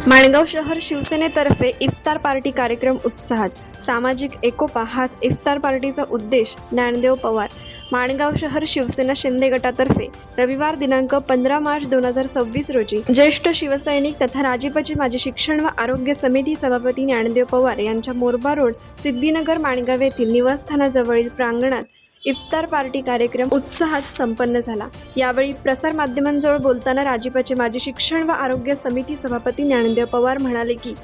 माणगाव शहर शिवसेनेतर्फे इफ्तार पार्टी कार्यक्रम उत्साहात. सामाजिक एकोपा हाच इफ्तार पार्टीचा उद्देश. ज्ञानदेव पवार. माणगाव शहर शिवसेना शिंदे गटातर्फे रविवार दिनांक 15 मार्च 2026 रोजी ज्येष्ठ शिवसैनिक तथा राजीपाचे माजी शिक्षण व आरोग्य समिती सभापती ज्ञानदेव पवार यांच्या मोरबा रोड सिद्धिनगर माणगाव येथील निवासस्थानाजवळील प्रांगणात इफ्तार पार्टी कार्यक्रम उत्साहात संपन्न झाला. यावेळी प्रसारमाध्यमांजवळ बोलताना राजीपाचे माजी शिक्षण व आरोग्य समिती सभापती ज्ञानदेव पवार म्हणाले की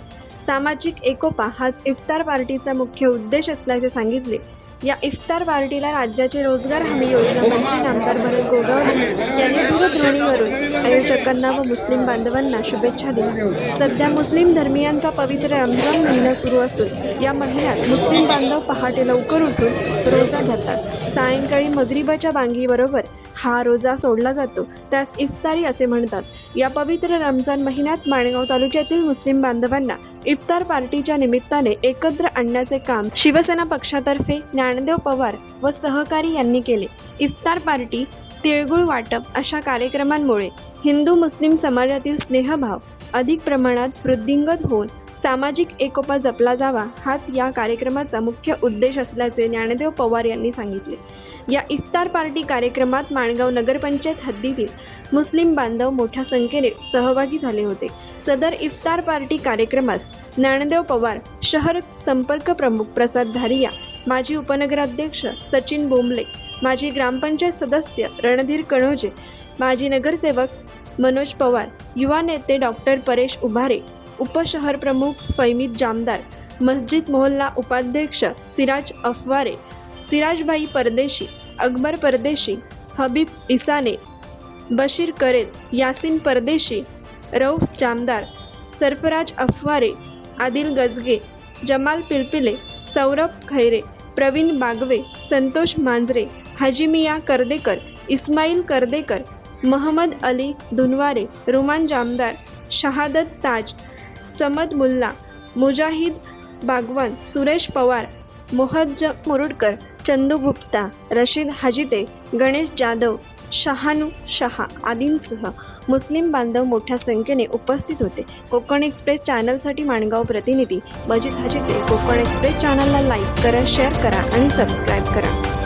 सामाजिक एकोपा हाच इफ्तार पार्टीचा मुख्य उद्देश असल्याचे सांगितले. या इफ्तार पार्टीला राज्याचे रोजगार हमी योजना मंत्री नामदार भरत गोगावले यांनी दूरध्वनीवरून आयोजकांना व मुस्लिम बांधवांना शुभेच्छा दिल्या. सध्या मुस्लिम धर्मियांचा पवित्र रमजान महिना सुरू असून या महिन्यात मुस्लिम बांधव पहाटे लवकर उठून रोजा धरतात. सायंकाळी मगरिबाच्या बांगीबरोबर हा रोजा सोडला जातो, त्यास इफ्तारी असे म्हणतात. या पवित्र रमजान महिन्यात माणगाव तालुक्यातील मुस्लिम बांधवांना इफ्तार पार्टीच्या निमित्ताने एकत्र आणण्याचे काम शिवसेना पक्षातर्फे ज्ञानदेव पवार व सहकारी यांनी केले. इफ्तार पार्टी, तिळगुळ वाटप अशा कार्यक्रमांमुळे हिंदू मुस्लिम समाजातील स्नेहभाव अधिक प्रमाणात वृद्धिंगत होऊन सामाजिक एकोपा जपला जावा हाच या कार्यक्रमाचा मुख्य उद्देश असल्याचे ज्ञानदेव पवार यांनी सांगितले. या इफ्तार पार्टी कार्यक्रमात माणगाव नगरपंचायत हद्दीतील मुस्लिम बांधव मोठ्या संख्येने सहभागी झाले होते. सदर इफ्तार पार्टी कार्यक्रमास ज्ञानदेव पवार, शहर संपर्क प्रमुख प्रसाद धारिया, माजी उपनगराध्यक्ष सचिन बोंबले, माजी ग्रामपंचायत सदस्य रणधीर कणोजे, माजी नगरसेवक मनोज पवार, युवा नेते डॉक्टर परेश उभारे, उपशहर प्रमुख फैमीद जामदार, मस्जिद मोहल्ला उपाध्यक्ष सिराज अफवारे, सिराजभाई परदेशी, अकबर परदेशी, हबीब इसाने, बशीर करेल, यासिन परदेशी, रऊफ जामदार, सरफराज अफवारे, आदिल गजगे, जमाल पिलपिले, सौरभ खैरे, प्रवीण बागवे, संतोष मांजरे, हाजिमिया करदेकर, इस्माईल करदेकर, महम्मद अली धुनवारे, रुमान जामदार, शहादत ताज, समद मुल्ला, मुजाहिद बागवान, सुरेश पवार, मोहज्ज मुरुडकर, चंदू गुप्ता, रशीद हाजिते, गणेश जाधव, शहानू शहा आदींसह मुस्लिम बांधव मोठ्या संख्येने उपस्थित होते. कोकण एक्सप्रेस चॅनलसाठी माणगाव प्रतिनिधी मजिद हाजिते. कोकण एक्सप्रेस चॅनलला लाईक करा, शेअर करा आणि सबस्क्राईब करा.